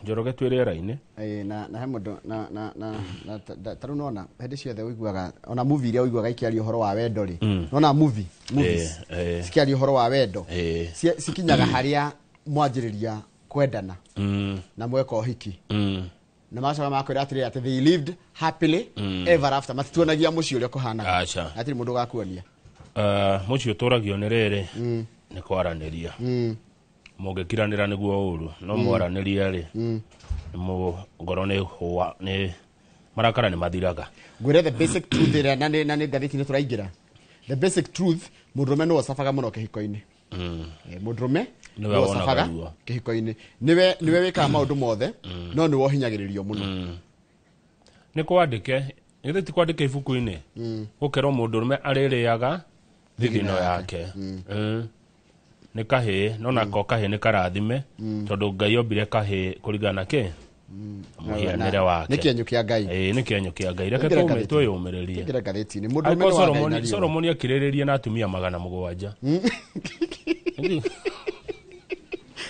Njoroge twire raini na he mundu na taru nona hindi ciothe uiguaga ona movie iria uiguaga ikiaria uhoro wa wendo ri nona movies sikiaria uhoro wa wendo sikinyaga haria mwanjiriria kwendana na mweka uhiki na macoka makwira atiri ati they lived happily ever after matituonagia muci uria kuhana atiri mundu gakuonia muci uturagio ni riri ni kwaraniria mugikiranira niguo uru no mwaraniria ri mu ngoro ni huwa ni marakara ni mathiraga gwire the basic truth ira nani ngathiki ni turaingira the basic truth mudrume no safaga muno kihiko-ini mudrume no safaga kihiko-ini niwe wika maundu mothe no niwe hinyagiririo muno ni kwandike ni ti kwandike ibuku-ini gukero mudrume aririaga thithino yake ni kahe no nako kahe ni karathime tondu Ngai ombire kahe kuringana ke muhianire wake ni kienyo kia Ngai ni kienyo kia Ngai reke tume tuyumiririe ngira gatheti-ini mudrume no Solomon akiriririe na atumia 700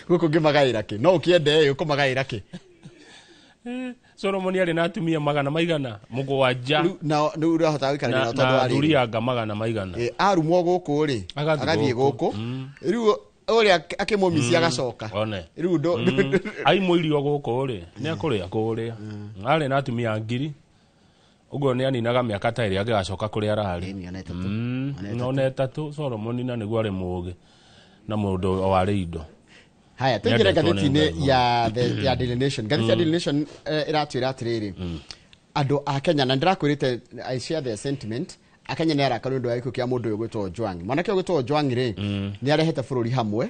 guko ngimagaira ki no ukiende ukumagaira ki Solomon ari na atumia 700 na urahota wikarania na tondu ari urianga 100 arumwo guku ri agathie guku riu uria akimumisia agacoka riu ndo ai muirio guku ri ni akuria kuria ari na atumia 1000 ugo ni aninaga miaka ta iri agacoka kuria arari none tatu Solomon na niguo ari muge na mundu wari indo haya tengere gatheti-ini ya Daily Nation gatheti ya Daily Nation iratwira atiriri andu a Kenya na ndirakwirite I share their sentiment akenya ni arakana ndu yako kia mundu gwitwo Ojwang manake gwitwo Ojwang ri ni arehete bururi hamwe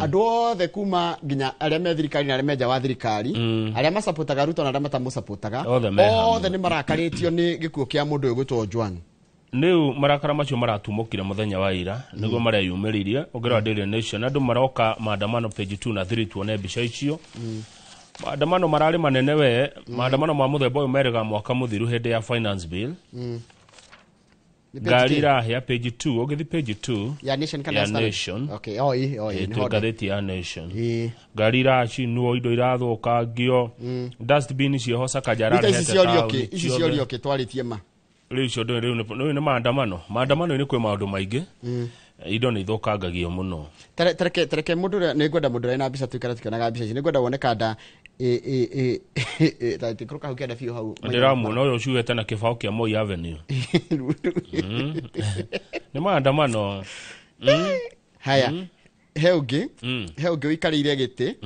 andu othe kuma nginya aria me thirikari na aria meja wa thirikari aria masapotaga Ruto na aria matamusapotaga othe ni marakaritio ni gikuo kia mundu gwitwo Ojwang Niu marakara macio maratumukire muthenya wa ira niguo mareyumiririe ugera Daily Nation andu maroka maandamano page 2 na 3 tuone mbica icio maandamano marari manene we maandamano ma muthemba uyu merega mwaka muthiru hindi ya finance bill ngari rahe ya page 2 ugithi page 2 ya Nation kana Nation okay ni gatheti ya Nation ngari raci nuo indo irathukangio dustbin cio kajara rehete ici ciorio ki twaritie ma riu ni maandamano ni kwe maundu maingi indo ni thukangagio muno tereke mundu ni ngwenda mundu na mbica tukara tukionaga mbica ici ni ngwenda wone kanda tati kuruka hukienda fio hau ndiramuona uyu ciuete na kibao kia Moi Avenue ni maandamano haya heungi wikarire giti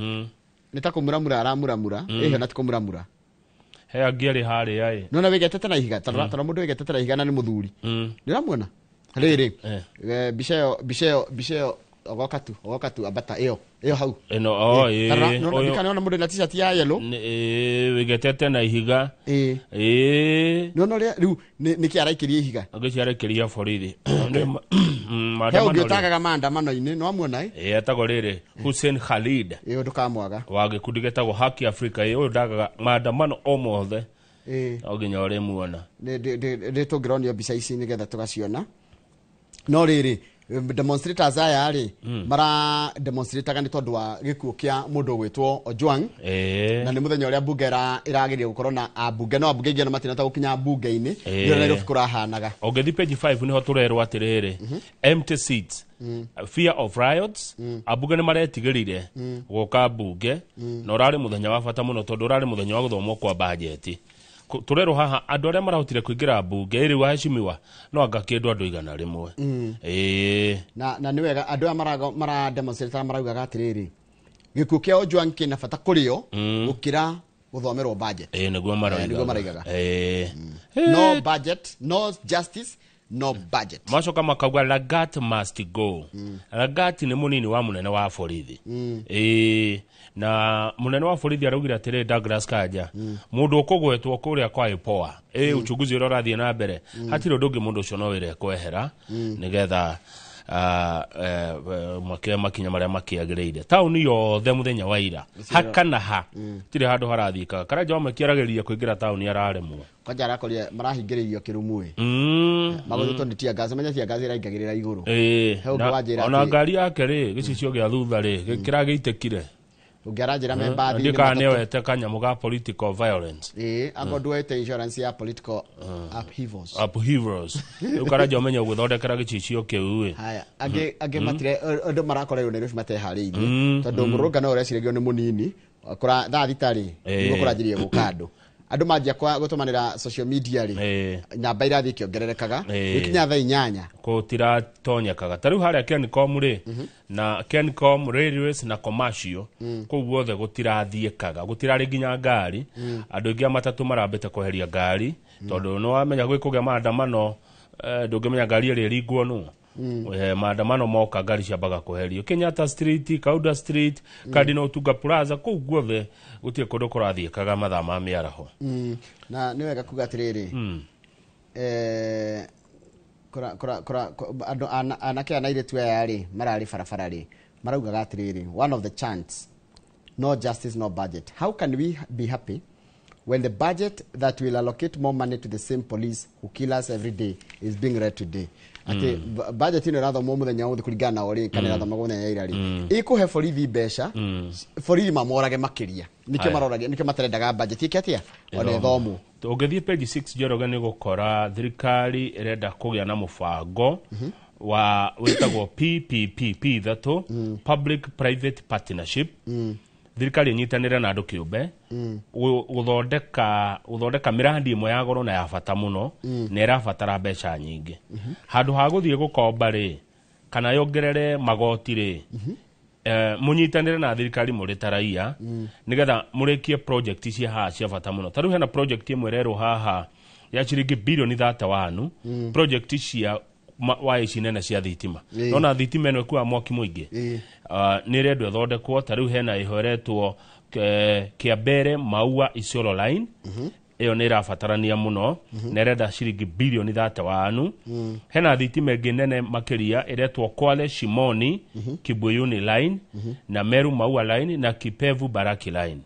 ni ta kumuramura aramuramura ehe na tikumuramura he angiari hari ai nona wigetete na ihiga tara mundu wigetete na ihiga na ni muthuri ndiramuona riri bicheo ogoka tu abata iyo hau eno oyo kana mundu na t-shirt ya yellow wigetete na ihiga no riu ni kiaraikirie ihiga agiciaraikiria borithi maandamano ngitagaga maandamano-ini no amuona atago riri Hussein Khalid ndukamwaga wa gikundi getagwo Haki Africa uyu ndagaga maandamano o mothe oginya uri muona ni tungironio mbica ici nigetha tugaciona no riri demonstrators aya ri mara demonstrataga ni tondu wa gikuo kia mundu gwitwo Ojwang na ni muthenya uria bunge iragiria gukorwo na abunge no abunge ingena matina ta gukinya bunge-ini ira Nairobi kurahanaga ogethi page 5 niho turerwo atiriri empty seats fear of riots abunge ni maretigirire guka bunge no urari muthenya wa bata muno tondu urari muthenya wa guthomwo kwa budget turero haha andu aria marahotire kuingira bunge iri waheshimiwa no anga kindu andu igana rimwe na ni wega andu mara demonstrate maraugaga atiriri gikuo kia Ojwang kina bata kurio gukira guthomerwo budget niguo maraigaga no budget no justice no budget macoka makauga Lagat must go Lagat ni munini wa munene wa borithi na munene wa borithi araugire atiri Douglas Kanja mundu ukugwetwo kuria kwa IPOA uchunguzi ura rathie na mbere hatiro ndungi mundu ucio no wire kwehera nigetha makinya maria makiagiriire tauni yothe muthenya wa ira hakana ha tire handu harathika Karanja wa makiaragiriria kuingira tauni araremwo kwanja arakoria marahingiririo kirumui magutho ni tia gas menya tia gas iraingagirira iguru ona ngari yake ri gicicio gia thutha ri kirageitekire ungiaranjira me bathi ndika neo ete kanyamu ga political violence ango duete insurance ya political upheavals ukaraja umenya guthondekera gichicio kiu haya age matire ndo marakoreyo ne mate hariithie tondu murungano urecirigio ni munini kura tha thitari ngo kurajirie gukando andu manjia kwa gutumanira social media ri namba irathi kiongererekaga ikinya tha 8 ko tira tonyekaga tariu haria Kencom ri na Kencom railways na commercial ko guothe gutirathiekaga gutirari ginya ngari andu ingi matatu marambite kweheria ngari tondu no amenya gwikugia maandamano ndungimenya ngari iri ringwo no maandamano moka ngari ciambaga kweherio Kenyatta Street, Kauda Street, Cardinal Tuga Plaza ko guothe gutie kundu kurathiekaga mathaa ma miaraho na ni wega kuga atiriri anake anairetu yari marari barabara ri maraugaga atiriri one of the chants no justice no budget. How can we be happy when the budget that will allocate more money to the same police who kill us every day is being read today? Ati budget ino ratho mo muthenya uthi kuringana na ori kana ratho maguthenya irari ikuhe borithi besha borithi mamorage makiria nike marorage nike materendaga budget iketia one thomu ungithie page 6 Njoroge ni gukora thirikari irenda kugia na mubango wa wetagwo PPP thato public private partnership thirikari nyitanire na andu kiumbe guthondeka mirandi imwe ya goro na ya bata muno na irabatara mbeca nyingi handu ha guthie gukomba ri kana yongerere magoti ri munyitanire na thirikari muri taraia nigetha murikie project cia ha cia bata muno taru hena project imwe rero haha ya ciringi bilioni 31 project cia wa ici nene cia thitima nona thitima eno kwa mwaki muingi ni redo thondekwo tariu hena ihoretwo Kiambere Maua Isiolo line iyo ni rabatarania muno nereda ciringi bilioni 31 hena thitima ingi nene makiria iretwo Kwale Shimoni Kibuyuni line na Meru Maua line na Kipevu Baraki line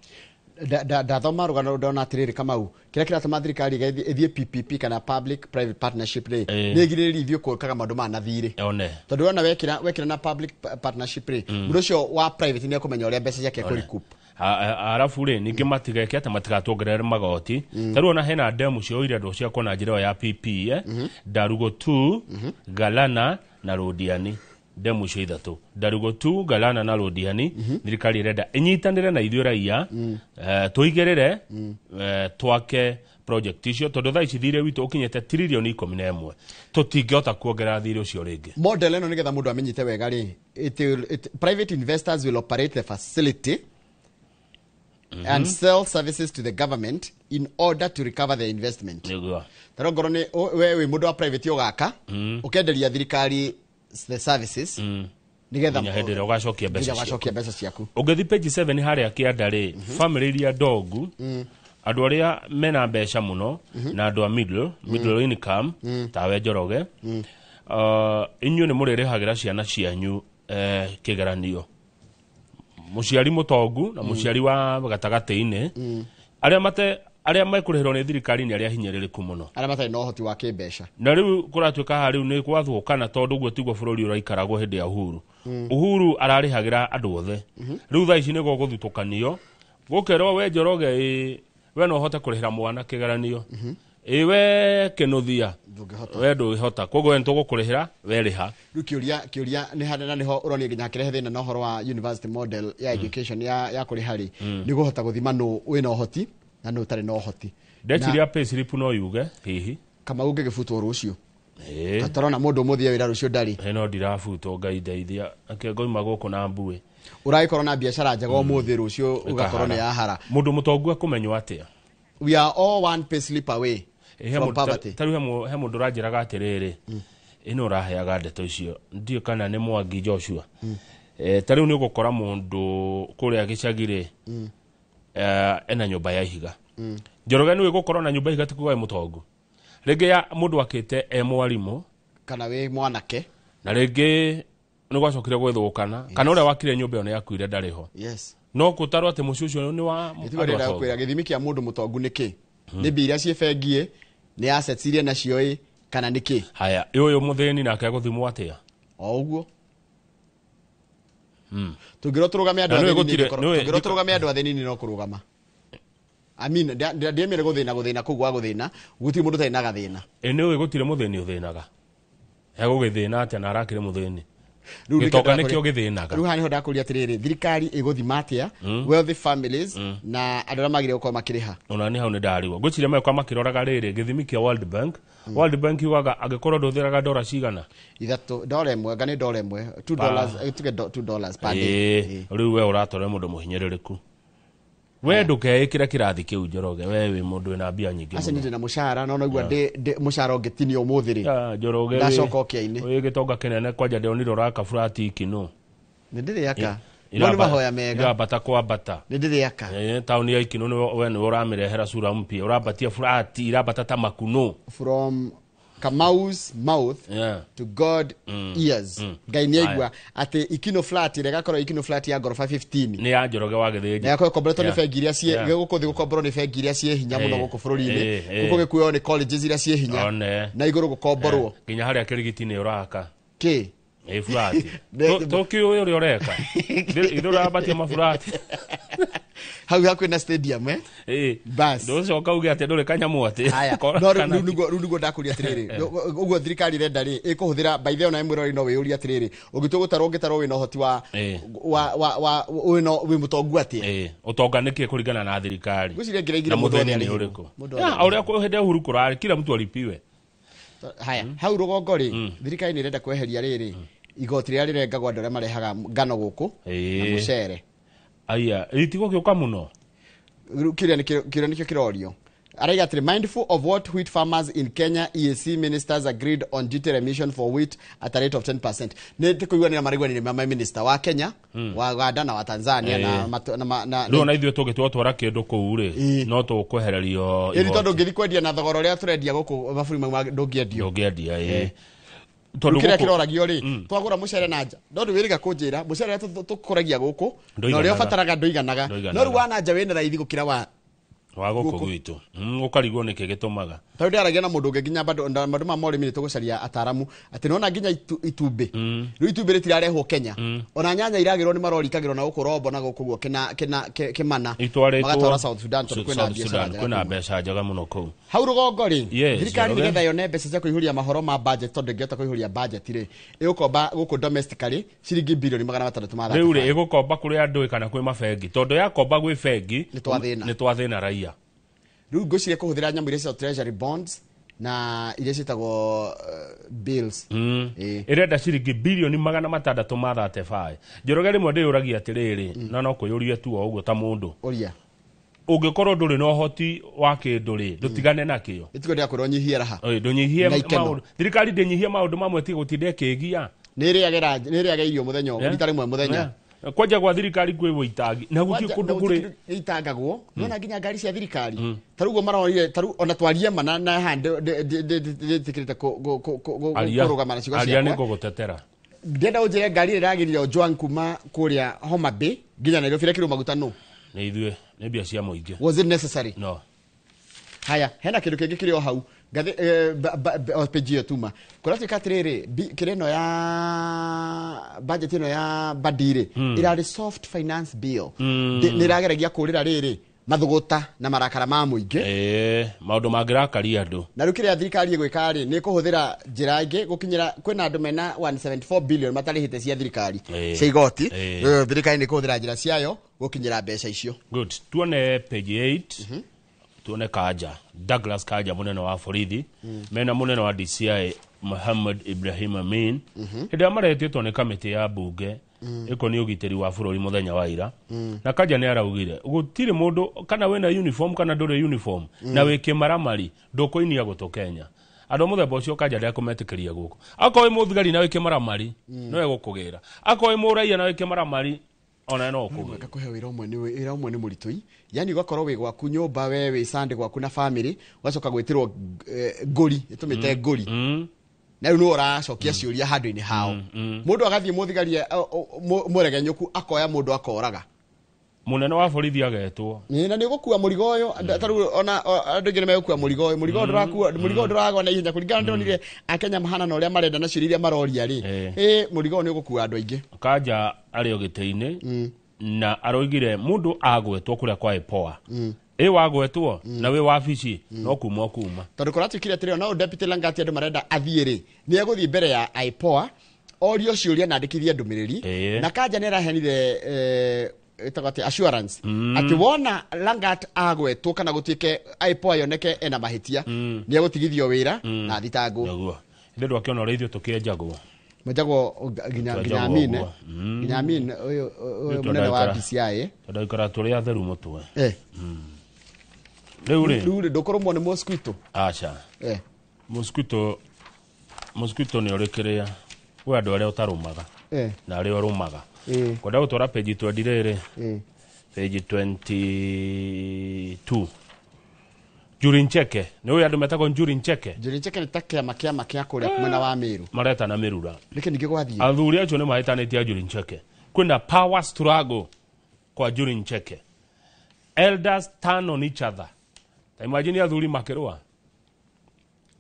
da thoma rugano ndona atiriri Kamau kira kiratuma thirikari ithie PPP kana public private partnership ri ni giriri ithio kukaga maundu mana thiri tondu ona wekira na public partnership ri mundu ucio wa private ni akumenya uria mbeca ciake kurikup arafu ri ningi matigeke ata matigatuongerere magoti taru ona hena demu cio ire ndo cia kona njira ya PP Darugo 2 Galana na Rodiani demu cio ithatu Darugo 2 Galana na Rodiani thirikari irenda inyitanire na ithuĩ raia tuigerere twake project icio tondu tha ici thire witu ukinyete trilioni 11 tutingihota kuongerera thire ucio ringi model eno nigetha mundu amenyite wega ri private investors will operate the facility and sell services to the government in order to recover the investment. Tarongoro ni we mundu wa private ugaka ukenderia thirikari the services nigetha hedera ugacokia mbeca ciaku ugethi page 7 haria kiandari family iria dogu andu aria mena mbeca muno na andu a middle income tawe Njoroge inyu ni muririhagira ciana cianyu kigeranio muciari mutongu na muciari wa gatagati-ini aria mekurihirwo ni thirikari ni aria hinyiririku muno aria matari no hoti wa kimbeca na riu kuratuika ha riu ni kwathukana tondu guo tiguo bururi uraikaragwo hindi ya Uhuru ararihagira andu othe riu tha ici nigo guthutukanio gukerwo we Njoroge we no hota kurihira mwana kigeranio we Kinuthia we ndugihota koguo ento gukurihira we riha riu kiuria ni hana niho uroni nginya kirehe thina na horo wa university model ya education ya kurihari ni guhota guthima no we no hoti na no tari no hoti ndeciria pay slip no yuge hihi kama ungigifutwo rucio atarona mundu muthia wira rucio ndari no ndirafutwo ngai ndeithia akengoima guku na mbue uraikorwo na biashara njega umuthi rucio ugakorwo ni yahara mundu mutongu akumenywa atia we are all one pay slip away from poverty taru he mundu ranjiraga atiriri ino raheaga ndeto icio ndio kana ni Mwangi Joshua taru ni gukora mundu kuria gicagire ena nyumba ya ihiga Njoroge ni gukora na nyumba ihiga tikuga mutongu rege ya mundu akite mwarimu kana we mwanake na rege ni gwacokire gwithukana kana uria wakire nyumba yo ni yakuire ndariho no kutaro ati mucucio ni wa itigarira kwira githimi kia mundu mutongu niki ni biria cie bengie ni assets iria nacio kana niki haya uyu mutheni nake guthimwo atia o uguo tungiro turugame andu tungiro turugame andu athini no kurugama amina ndiemere guthina kugwa guthina guti mundu tari na gathina ni uwe gutire muthini uthinaga egugithina atia na arakire muthini gitoka nikio githinaga riu hani hoda kuria atiriri thirikari iguthima atia wealthy families na andu magire gukorwo makiriha ona ni hau ni ndariwa ngwiciria mekwa makiroraga riri githimi kia World Bank yugaga agikorwo nduthiraga dora cigana ithatu dola imwe ngani dola imwe $2 tuge $2 per day riu we uratore mundu muhinyiririku we ndukeikira kirathi kiu Njoroge we wi mundu wina mbia nyingi ase ndi na mushara no igua de mushara ungetini umuthiri Njoroge ndacoka okiaini we gitonga kinene kwanja ndioniro raka furati ikino ndiri yaka Mwani mahoya mega. Irabata kwa bata. Nidiri yaka. Tauni ya ikino we uramirehera sura mpya. Urabatia furati irabata tamakuno. From Kamau's mouth to God ears. Gaini egwa ate ikino flat regakoro ikino flat ya gorofa 15. Ni ya Njoroge wagetheje. Na ko kombreto ni fegiria cie gukuthi gukombro ni fegiria cie hinya muno guku bururi-ini. Guko gikuyo ni colleges iria cie hinya. Na iguru gukomborwo. Kinya haria kirigitini uraka. Ki furati. Tokyo uri ureka. Idura batia mafurati. Hau haku na stadium bas ndoco kauge ati nduri kanyamu ati haya no runugo ndakuria atiriri uguo thirikari renda ri ikuhuthira by the ona imwirori no wiyuria atiriri ugitugutaro wina hoti wa wino wi mutongu ati utonga niki kuringana na thirikari guciria ngiregira muthoni ni uriku auria kuhende huru kurari kila mtu alipiwe haya hau rugongo ri thirikari ni renda kweheria riri igoti ria rirengagwa ndore marehaga ngano guku na mucere aya itigo gioka muno kiria nikio kirorio araiga atiri mindful of what wheat farmers in Kenya EAC ministers agreed on duty remission for wheat at a rate of 10%. Nete kuigwanira marigwanire ma minister wa Kenya wa Uganda na wa Tanzania na na ithuĩ tũgĩtwatwara kĩndũ kũu rĩ no tũkwehererio ĩri tondũ ngĩthi kwendia na thogora ũrĩa tũrendia gũkũ maburi mau ndũngĩendio tondu kira kiroragio ri twagura mucere na nja ndu wiriga kunjira mucere tukuragia guku no rio fataraga ndoiganaga no ru wana nja wena raithi gukira wa guku gwitu ukarigwo niki gitumaga tondu ndaragia na mundu nginya bandu ma mori mini tugucaria ataramu ati nona nginya itumbi ru itumbi ritirarehwo Kenya ona nyanya iragirwo ni marorikagirwo na guku rombo na guku guo kimana magatwara South Sudan tondu kwina mbeca njega muno kuu hau rugongo ri thirikari nigetha yone mbeca cia kuihuria mahoro ma budget tondu ngiota kuihuria budget ri igukomba guku domestically ciringi bilioni 630 riu ri igukomba kuri andu kana kwi mabengi tondu yakomba gwi bengi ni twathina raia riu ngwiciria kuhuthira nyamu iria cia treasury bonds na iria cietagwo bills irenda ciringi bilioni 635 Njoroge rimwe ndiyuragia atiriri no kuyuria tu o uguo ta mundu uria ungikorwo nduri no hoti wa kindu ri dutigane nakio itigo ndia kuronyihia raha ndunyihie maundu thirikari ndinyihie maundu mamwe ti gutinde kigia niriaga irio muthenya ritari mwe muthenya kwanja gwa thirikari kwi witangi na guti kundu kuri itangagwo nona nginya ngari cia thirikari tarugo marorire taru ona twarie mana na hande tikirite kurugama na cigo cia aria ni gugutetera ndenda ujire ngari iragirire Ojwang kuma kuria Homa Bay nginya Nairobi rekiro maguta no ni ithue ni bia cia muingi was it necessary no haya hena kindu kingi kirio hau gathi pejio tuma kurati katrere kireno ya budget ino ya badire irari soft finance bill nirageragia kurira riri mathuguta na marakara ma muingi maundu mangirakaria andu na rukire thirikari gwika ri ni kuhuthira njira ingi gukinyira kwina andu mena 174 billion matari hite cia thirikari cia igoti thirikari ni kuhuthira njira ciayo gukinyira mbeca icio good tuone page 8 tuone Kaja Douglas Kaja munene wa borithi mena munene wa DCI Muhammad Ibrahim Amin hĩndĩ amaretĩtwo nĩ kamĩtĩ ya mbunge ĩkoniĩ ũgitĩri wa bũrũri mũthenya wa ira na Kaja nĩ araugire gũtirĩ mũndũ kana wĩna uniform kana ndũrĩ uniform na wĩ kĩmaramari ndũkũinia gũtũ Kenya andũ mũthemba ũcio Kaja ndekũmetĩkĩria gũkũ akorwo wĩ mũthigari na wĩ kĩmaramari no egũkũgĩra akorwo wĩ mũraia na wĩ kĩmaramari ona no kuga kuhe wira umwe ni muritui yani ugakorwo wi gwaku nyumba we wi sande gwaku na family ugacoka gwitirwo nguri itumite nguri na riu uracokia ciuria handu-ini hao mundu agathie muthigarie muregenyuku akoya mundu akoraga munene wa borithi agetwo na nä gå kua må rigo å yå tarä ona andå ingä nä megåkua må rigo må rigo ndå ragwa na ihenya kå ringana ndonire akenya mahana na å rä a marenda na ciå iria maroria rä må rigo nä å gå kua andå aingä Kanja arä o gä tä-inä na aroigire må ndå agwetwo kå rä a kwa IPOA wagwetwo na wä wabici no kuma kuma tondå kå ratuä kire atä rä o no deputy Langati andå marenda athiä rä nä egå thiä mbere ya IPOA orio ciå ria na andä kithie ndå mä rä ri na Kanja nä arahenire ĩtagwo assurance atĩ wona Langat agwetwo kana gũtuĩke IPOA yoneke ena mahĩtia nĩ egũtigithio wĩra na thitangwo nĩguo ĩndĩ ndũ akĩona ũrĩa ithuĩ tũkĩenjagwo Mwenjagwo nginya Amin nginya Amin ũyũ mũnene wa DCI tondũ ikara tũrĩ atheru mũtwe rĩu ndũkũrũmwo nĩ mosquito aca mosquito nĩ ũrĩ kĩrĩa we andũ arĩa ũtarũmaga na arĩa ũrũmaga kwenda gũtwara page 20 rĩrĩ page 22 Njuri Ncheke nĩ ũyũ andũ metagwo Njuri Ncheke nĩ ta kĩama kĩa kũrĩa kumena wa Mĩrũ maretana Mĩrura nĩkĩ ningĩ gwathiĩ athuri acio nĩ mahĩtanĩtie Njuri Ncheke kwĩna power struggle kwa Njuri Ncheke elders turn on each other ta imagine athuri makĩrũa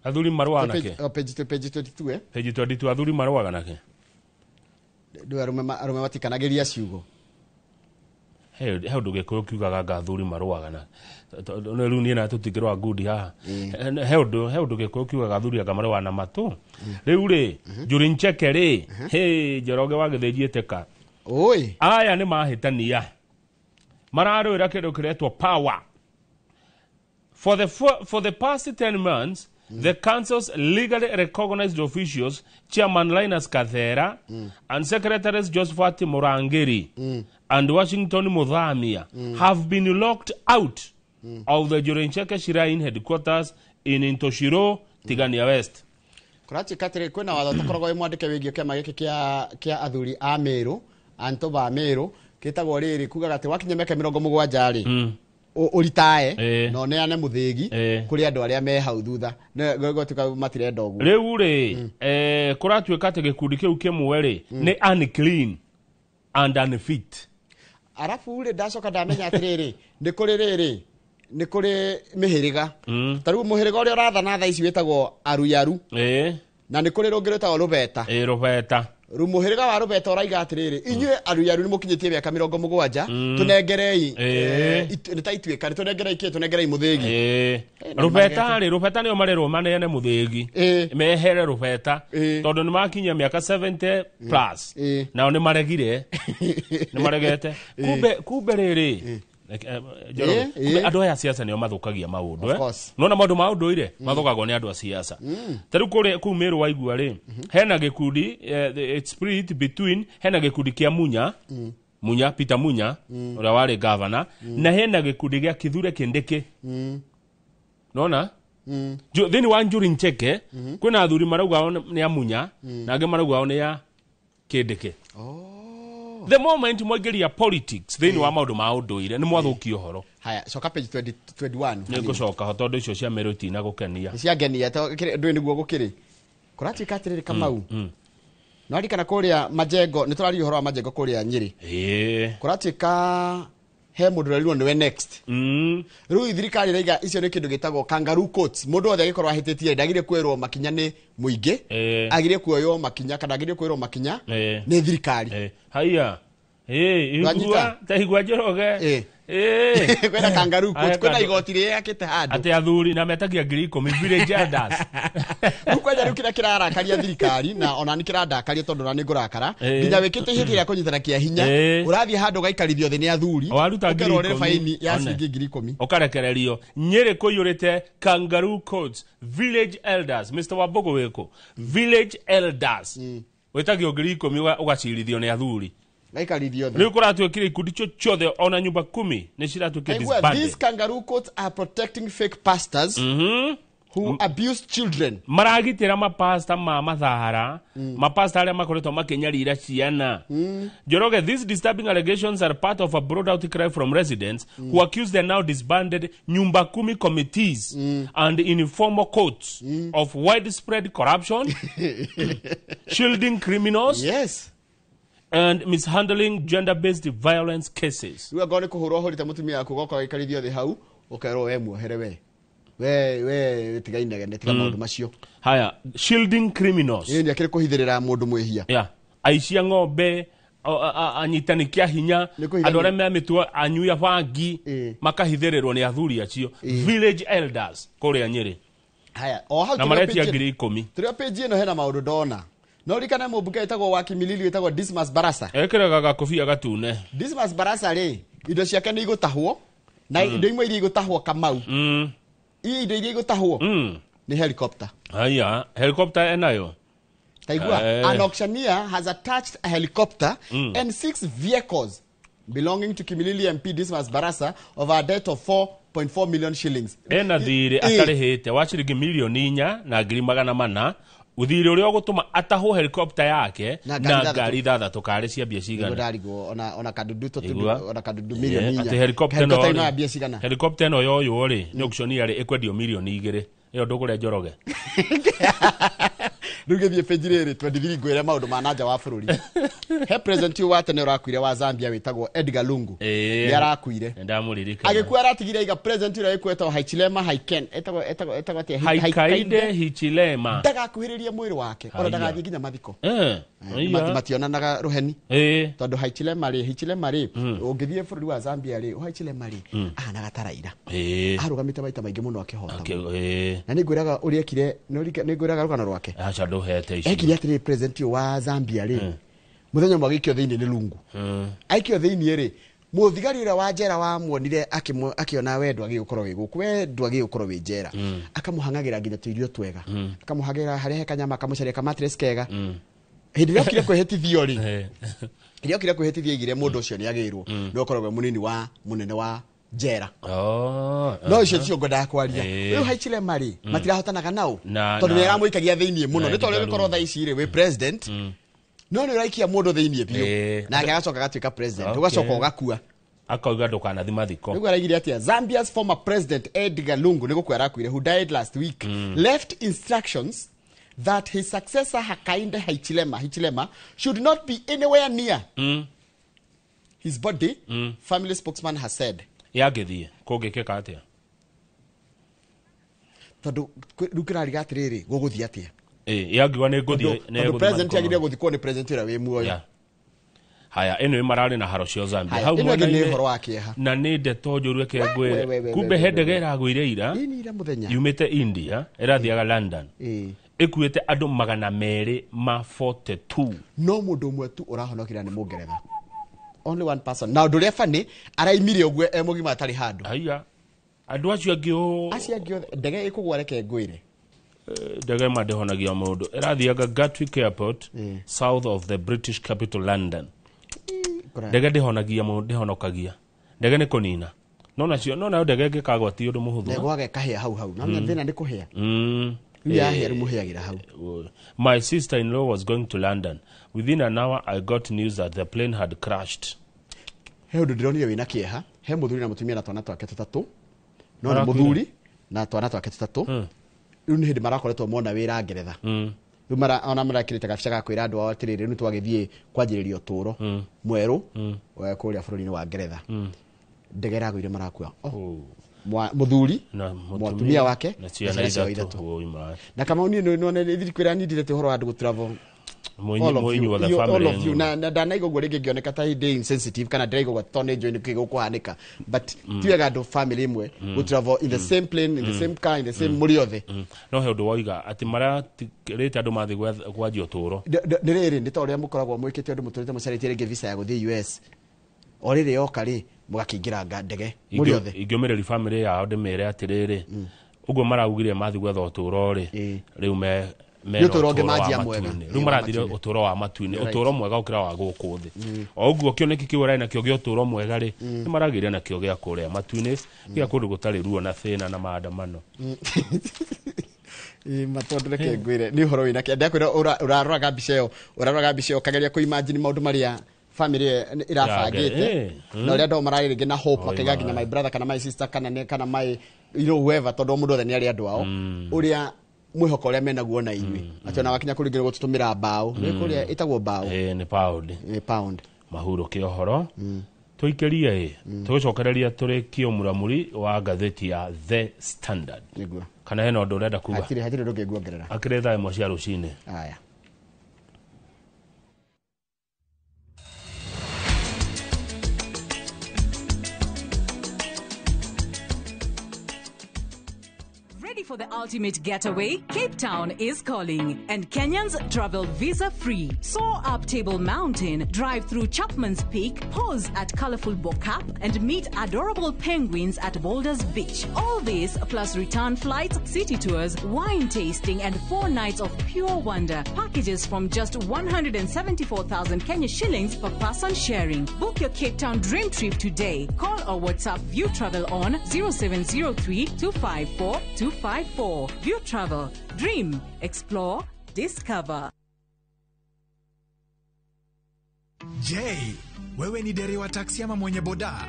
athuri marũaga nake page 22 page 22 athuri marũaga nake arũme matikanagĩria ciugo he ũndũ Gĩkũyũ kiugaga ngathuri marũaga na rĩu niĩ na tũtingĩrũa ngundi haha he ũndũ Gĩkũyũ kiugaga athuri anga marũaga na matũ rĩu rĩ Njuri Ncheke rĩ Njoroge wa Gĩthĩnji ĩtĩka aya nĩ mahĩtania mararũĩra kĩndũ kĩretwo power for the past 10 months the council's legally recognized officials, Chairman Linus Kathera and Secretaries Josephat Murangiri and Washington Muthamia, have been locked out of the Njuri Ncheke Shrine headquarters in Ntoshiro, Tigania West. Kũrati katire kwĩna watho tũkoragwo mwandĩke wĩgiĩ kĩama gĩkĩ kĩa athuri a Mĩrũ anto ba Mĩrũ kĩtagwo rĩrĩ kugaga atĩ wakinya mĩaka 70 rĩ uritae no neane muthigi kuri andu aria me hau thutha gotuka matirenda uguo riu ri kuratuika ati gikundi kiu kimwe ri ni unclean and unfit arafu ri ndacoka ndamenya atiriri ni kuri mihiriga tariu muhiriga uria urathana tha ici wetagwo aruyaru na ni kuri rungire tawro rubeta rubeta rumuhiriga wa rubeta uraiga atiriri inyue aruyaru ni mukinyitie miaka 70 tunengerei ni ta ituika tunengerei ki tunengerei muthigi rubeta ni omarerwo maneane muthigi mehere rubeta tondu ni makinyia miaka 70 plus nao ni maregire ni maregete kumbe riri andu aya siasa nio mathukagia maundu nona maundu ma unduire mathukagwo ni andu a siasa tariu kuri ku Mĩrũ waigua ri hena gikundi it's split between hena gikundi kia Munya Peter Munya uria wari governor na hena gikundi gia Kithure Kindiki nona thini wa Njuri Ncheke kwina athuri marauga ni a Munya na angi marauga ni a Kindiki the moment mwageria politics thini wa maundu ma unduire ni mwathukia uhoro haya coka page 21 ni gucoka ho tondu icio cia Mĩrũ tina gukenia cia genia to ndui niguo gukiri kurati katiriri Kamau no ari kana kuria Majengo ni turari uhoro wa Majengo kuria Nyeri kurati ka he mundu rĩrwo niwe next rĩu thirikari raiga icio nĩ kindu gitagwo kangaroo courts mundu othe gikorwo ahĩtĩtie ndagire kwĩrwo makinya nĩ mũingĩ agire kuoywo makinya kana agire kwĩrwo makinya nĩ thirikari haya igua ta igua Njoroge kwenda kangaroo courts kwenda igoti rĩrĩa yakĩte handũ ati athuri na metagia 10,000 village elders kwenda rĩu kĩrĩa kĩrarakaria thirikari na ona nĩ kĩrandakaria tondũ na nĩ ngũrakara nginya wĩkĩte ihĩtia rĩa kũnyitana kĩa hinya ũrathiĩ handũ gaikarithio thĩ nĩ athuri ũkerwo faini ya ciringi 10,000 ũkarekererio Nyeri kũiyũrĩte kangaroo courts village elders Mr. Wambugu wĩkũ village elders wĩtagio 10,000 ũgacirithio nĩ athuri gaikarithio riu kuratuikire ikundi ciothe ona nyumba 10 ni ciratuike disbanded. These kangaroo courts are protecting fake pastors who abuse children. Maragitira mapasta ma mathara mapasta aria makoretwo makinyarira ciana. Njoroge, these disturbing allegations are part of a broad outcry from residents who accuse the now disbanded nyumba 10 committees and informal courts of widespread corruption, shielding criminals. Yes. and mishandling gender-based violence cases. Rĩu angorwo nĩ kũhũrwo hũrĩte mũtumia yaku goka gĩkarithio thĩ hau ũkerwo we muohere we tigainege tiga maũndũ macio. Haya, shielding criminals. Nĩ akĩrĩ kũhithĩrĩra mũndũ mwĩhia. Yeah. Aici a ng'ombe anyitani kia hinya andũ arĩa me mĩtugo anyui a bangi makahithĩrĩrwo nĩ athuri acio village elders kũrĩa Nyĩrĩ. Haya, o hau na maretia 10,000. Tũrĩa page ĩno hena maũndũ ndona. No rikana mũmbunge etagwo wa Kimilili etagwo Dismas Barasa. Ekĩraga gakobia gatune. Dismas Barasa rĩ, indo ciake nĩ igũtahwo na indo imwe iria igũtahwo Kamau. Indo iria igũtahwo nĩ helicopter. Haya, helicopter enayo. Taigua, an auctioneer has attached a helicopter and 6 vehicles belonging to Kimilili MP Dismas Barasa of a debt of 4.4 million shillings. Ena thirĩ atarĩhĩte wa ciringi milioni 4 na ngiri 400 uthiri ũrĩa ũgũtũma atahwo helicopter yake na ngari 3 karĩ cia mbia cigana. Ndarigwo ona kadudu milioni 4. Ati helicopter ĩno yoyo rĩ nĩ auctioneer rĩ ĩkwendio milioni 2. Iyo ndũgũre Njoroge. Rugethie pejirere 23 ngwĩre maũndũ ma nanja wa bũrũri. He president wa tene ũrakuire wa Zambia wĩtagwo Edgar Lungu. Nĩ arakuire. Ndamuririkana. Agĩkua aratigire iga president ũrĩa wĩkwetwo Hichilema Haiken. Etagwo atia Haikainde Hichilema. Ndagakuhĩrĩrie mwĩrĩ wake. Ona ndagathiĩ nginya mathiko. Mationanaga rũheni. Tondũ Hichilema rĩ ũngĩthiĩ bũrũri wa Zambia rĩ Hichilema rĩ ahanaga taraira. Arũgamĩte maita maingĩ mũno akĩhota. Na nĩ ngwĩraga ũrĩa ekire nĩ ngwĩraga rũgano rwake. Acha nduhete ici. Ekire atĩrĩ president wa Zambia rĩ. Mũthenya ũmwe agĩikio thĩinĩ nĩ Lungu. Aikio thĩinĩ rĩ mũthigari ũrĩa wa njera wamuonire akĩona wendo agĩgũkorwo wĩ gũkũ wendo agĩgũkorwo wĩ njera. Akamuhangagĩra nginya tũirio twega. Akamuhagĩra harĩa he kanyama akamucaria ka mattress kega. Hĩndĩ ĩrĩa okire kwĩhĩtithio rĩ. Hĩndĩ okire kwĩhĩtithio igire mũndũ ũcio nĩ agĩrwo. Nĩ ũkoragwo mũnene wa njera. No icio cio ngwendaga kwaria. Rĩu Hichilema rĩ matirahotanaga nao. Tondũ nĩ aramũikagia thĩinĩ mũno. Nĩ tondũ gĩkorwo thaa ici rĩ wĩ president. No nĩ ũraikia mũndũ thĩinĩ biũ. Nake agacoka agatuĩka president. Ũgacoka ũgakua. Akauga ndũkanathi mathiko. Nĩguo araigire atĩa Zambia's former president Edgar Lungu nĩ gũkua arakuire who died last week left instructions that his successor Hakainde Hichilema should not be anywhere near his body, family spokesman has said. Yagĩthiĩ kũngĩkĩka atĩa tondũ rĩu kĩrariga atĩrĩrĩ gũgũthiĩ atĩa yangiuga nĩ ngũthiĩ tondũ president agĩrĩire gũthikwo nĩ president ũrĩa wĩ muoyo. Haya ĩno mararĩ na haro cio Zambia hau na nĩ ndeto njũru kĩngwĩre kumbe he ndege ĩragũire ira yumĩte India ĩrathiaga London ĩkuĩte andũ 242 no mũndũ ũmwe tu ũrahonokire nĩ Mũngeretha. Only one person. Now ndũrĩa fani araimire ũguo mũgima atarĩ handũ. Haya. Andũ acio angĩ ndege ĩkũgwa reke ngwĩre. Ndege mandĩhonagia mũndũ. Ĩrathiaga Gatwick Airport south of the British capital London. Ndege ndĩhonagia mũndũ ndĩhonokagia. Ndege nĩ kũnina. No ndege ĩngĩkagwatia ũndũ mũhũthũ. Ndege wage kahĩa hau. Na thĩna nĩ kũhĩa. My sister-in-law was going to London. Within an hour, I got news that the plane had crashed. He undu ndironire wina kieha, he muthuri na mutumia na twana twake tutatu. No na muthuri na twana twake tutatu. Riu ni hindi marakoretwo mona wira Ngeretha. Riu ona marakirite gabica ga kwira andu ao atiriri riu twagithie kwanjiririo turo mweru kuria bururi-ini wa Ngeretha. Ndege ĩragũire marakua. Muthuri na mutumia wake na ciana ithatu. Na kama uni no thirikwira nindire te horo wa andu travel Moinyu wa the family. All of you na ndanaigwa gwa rĩngĩ ngĩoneka ta hĩndĩ insensitive kana ndĩraigwa tone join kĩgũkũhanĩka but tiwega andũ family imwe go travel in the same plane in the same car in the same muri othe. No he ũndũ woiga atĩ maratirĩte andũ mathiĩ gwanjia ũtũũro nĩ rĩrĩ nĩ ta ũrĩa mũkoragwo mwĩkĩte andũ mũtũrĩte mũcarĩtie rĩngĩ visa ya gũthiĩ US o rĩrĩ yoka rĩ mũgakĩingĩra ndege muri othe. Ingĩũmĩrĩria family yao ndĩmere atĩrĩrĩ ũguo maraugire mathiĩ gwetha ũtũũro rĩ rĩu Nĩũtũũro manjia mwega. Rĩu marathire ũtũũro wa matu-inĩ ũtũũro mwega ũkĩra wa gũkũ thĩ. O ũguo kĩoneki kĩu arĩ nakĩo gĩa ũtũũro mwega rĩ nĩ maragĩria nakĩo gĩa kũrĩa matu-inĩ gĩa kũndũ gũtarĩ ruo na thĩna na maandamano. Matondũ reke ngwĩre nĩ ũhoro wĩna kĩanda kwĩra ũraroraga mbica ĩyo kageria kũimagine maũndũ marĩa family irabangĩte na ũrĩa andũ mararĩ rĩngĩ na hope makaiga nginya my brother kana my sister kana my whoever tondũ mũndũ othe nĩ arĩ andũ ao ũrĩa mwihoko uria menaguo na inyui ati ona wakinya kuringirwo gututumira mbao ni kuria itagwo mbao ni pound pound mahuro kiohoro tuikerie tugucokereria turi Kiumuramuri wa ngatheti ya The Standard niguo kana hena undu urenda kuga hatire nduge guongerera akire thaa imwe cia rucini aya. Ready for the ultimate getaway? Cape Town is calling, and Kenyans travel visa-free. Soar up Table Mountain, drive through Chapman's Peak, pause at colorful Bokap, and meet adorable penguins at Boulders Beach. All this plus return flights, city tours, wine tasting, and 4 nights of pure wonder. Packages from just 174,000 Kenya shillings per person sharing. Book your Cape Town dream trip today. Call or WhatsApp View Travel on 0703 254 254. View Travel. Dream, explore, discover. Je, wewe ni dereva taksi ama mwenye boda?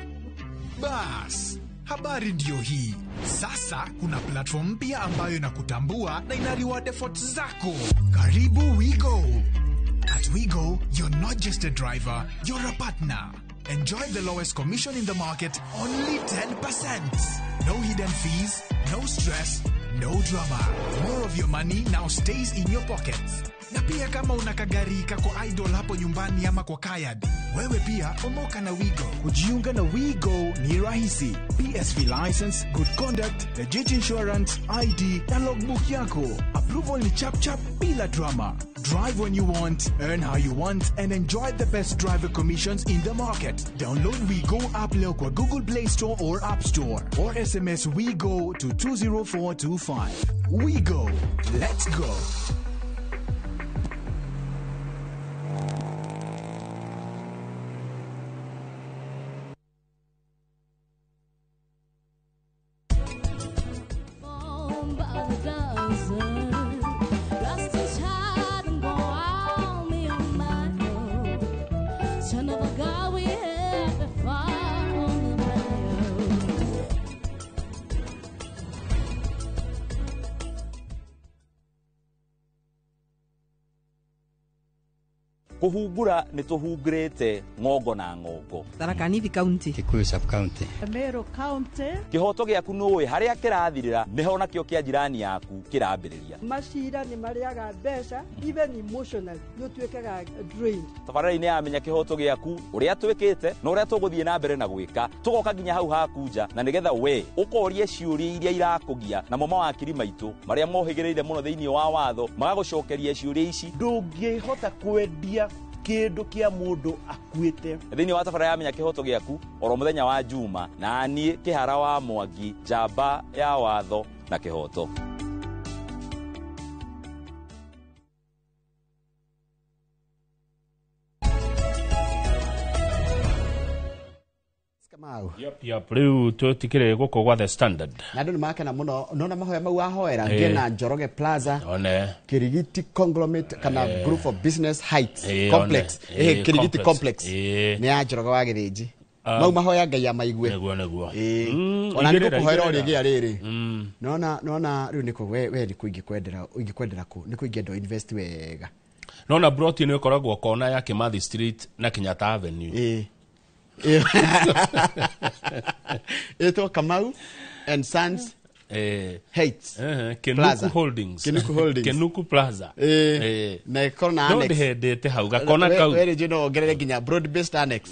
Bas, habari ndio hii. Sasa kuna platform mpya ambayo inakutambua na ina reward efforts zako. Karibu WeGo. At WeGo, you're not just a driver, you're a partner. Enjoy the lowest commission in the market, only 10%. No hidden fees, no stress, no drama. More of your money now stays in your pockets. Na pia kama una kagari kako idle hapo nyumbani ama kwa kayad, wewe pia omoka na WeGo. Kujiunga na WeGo ni rahisi. PSV license, good conduct, legit insurance, ID na logbook yako. Approval ni chap chap bila drama. Drive when you want, earn how you want, and enjoy the best driver commissions in the market. Download WeGo app leo kwa Google Play Store or App Store, or SMS WeGo to 20425. WeGo, let's go. Kuhungura ni tuhungurite ngongo na ngongo. Tharaka Nithi County, Kikuyu Sub County, Meru County. Kihoto giaku nuwe haria kirathirira niho nakio kia jirani yaku kirambiriria. Mashira ni mariaga mbeca, even emotional no twekaga drain. Tabarani ya menya kihoto giaku uria twikite no uria tuguthie na mbere na gwika tugoka nginya hau hakunja na nigetha we ukorie ciuria iria irakugia na mama wa kiri maitu maria mohigireire muno thiini wa watho magagucokeria ciuria ici. Ndungihota kwendia kindu kia mundu akuite thiini wa tabara ya menya kihoto giaku oro muthenya wa Juma na nie Kihara wa Mwangi jamba ya watho na kihoto. Yep, riu tutikire guko gwa The Standard. Na ndu makena muno nona mahoya mau ahoera ngena Njoroge Plaza, Kirigiti Conglomerate kana Group of Business Heights Complex, Kirigiti Complex. Ni ya Njoroge wa Githiji. Mau mahoya ngai ya maigwe. Neguo. Ona niko kuhoera rigi ariri. Nona riu niko we ni kuingikwendera ku ni kuingendo invest wega. Nona broti ni koragwo kona ya Kimathi Street na Kenyatta Avenue. Ito Kamau and Sons Heights Kenuku Holdings Kenuku Plaza na kona annex no de hau ga kona kau where you know gerere ginya broad based annex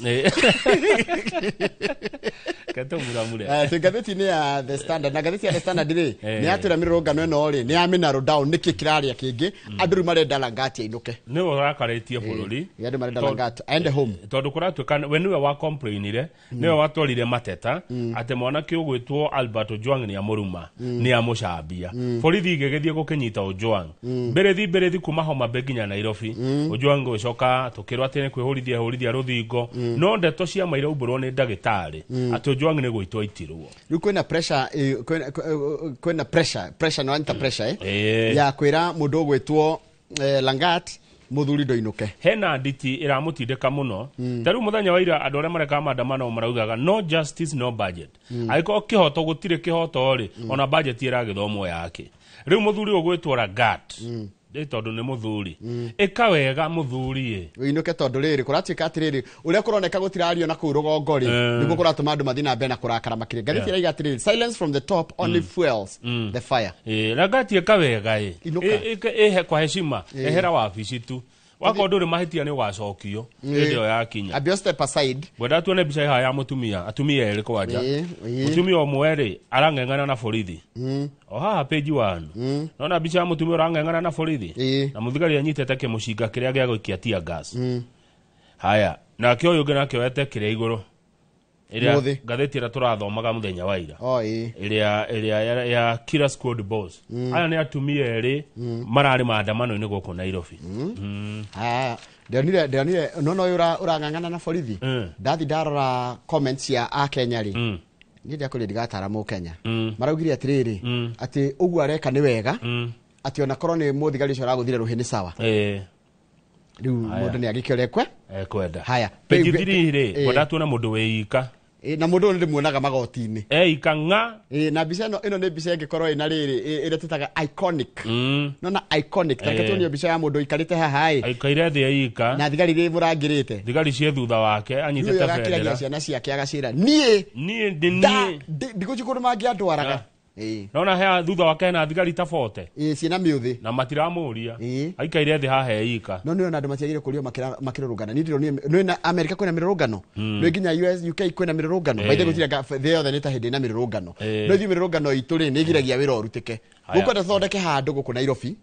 kato muramure ngatheti ni ya The Standard na ngatheti ya The Standard ni atira mirungano eno ri ni aminaro down niki kiraria kingi anduru marenda Langati ainuke ni urakaretie bururi yandu marenda Langati aende home tondu kuratuka we niwe wa complainire niwe watwarire mateta ate mwana kiugwitwo Albert Ojwang ni amuruma ni amucambia borithi igegethie gukinyita Ojwang mberethi kuma Homa Bay nginya Nairobi Ojwang ucoka tukirwa atene kwihurithia ruthingo no ndeto cia maira uburo ni ndagitari ati Ojwang ni gwitwa itirwo riu kwina pressure no anta pressure ya kwira mundu gwitwo Langat muthuri ndoinuke hena nditi iramutindika muno taru muthenya wa ira andu aria mareka maandamano maraugaga no justice no budget aiko kihoto gutire kihoto ri ona budget iragithomwo yake riu muthuri ugwitwo Lagat tondu ni muthuri ikawega muthuri uinuke tondu riri kuratuika atiriri uria kuroneka gutirario na kuu rugongo ri niguo kuratuma andu mathina mbere na kurakara makire ngathiti ira atiriri silence from the top only fuels the fire Lagat ikawega ihe kwa heshima ehera wabici tu wako nduri mahitia ni ugacokio ndio yakinya abio step aside wenda tuone bica iha ya mutumia atumia eri kwanja mutumia omwe ri arangengana na borithi haha page 1 nona bica ya mutumia arangengana na borithi na muthigari anyitete kimucinga kiria gia guikia tear gas haya na kio yuge na kio ete kiria iguru iria gatheti ira turathomaga muthenya wa ira iria ya Killer Squad boss aya ni atumia eri marari maandamano ni guku Nairobi Dionire nono urangangana na borithi ndathi ndarora comments ya Akenya ri ni ndia kuri ndigatara mu Kenya maraugire atiriri ati ugu areka ni wega ati ona korwo ni muthigari ucio araguthire ruhini sawa riu mundu ni agikiorekwe kwenda haya page 3 ri ndatuona mundu weika na mundu ndi muonaga magoti-ini ikanga na bica ino ni bica ingikorwo ina riri ira tutaga iconic nona iconic taketoni bica ya mundu ikarite haha ikaire thi yika na thigari ri murangirite thigari cie thutha wake anyitete bendera ciana ciake agacira nie ndiguchukuru mangi andwaraga nona he thutha wake na thigari tafote ciana miuthi na matiramuria aikaire thi haha yika no nona andu matiagire kurio makirurugana ni ndiro ni na America kwina mirurugano no nginya US UK kwina mirurugano baide gutira the other nita hindi na mirurugano no thi mirurugano ituri ni giragia wira urutike gukwenda thondeke handu guku Nairobi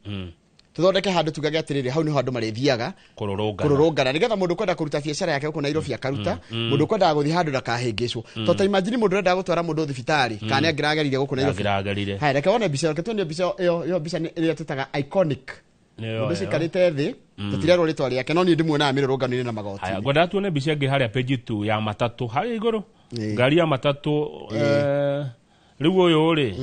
tuthondeke handu tugage atiriri hau ni handu marithiaga kururungana nigetha mundu kwenda kuruta biashara yake guku Nairobi akaruta mundu kwenda guthi handu na kahingicwo to imagine mundu renda gutwara mundu thibitari kana ngiragarire guku Nairobi hai reke wone bica reke tuone bica iyo bica ni ria tutaga iconic mundu cikarite thi tutirero ritwa riake no ni ndimuona mirurungano na magoti haya gwenda tuone bica ngi haria page 2 ya matatu hari iguru ngari ya matatu riu uyu ri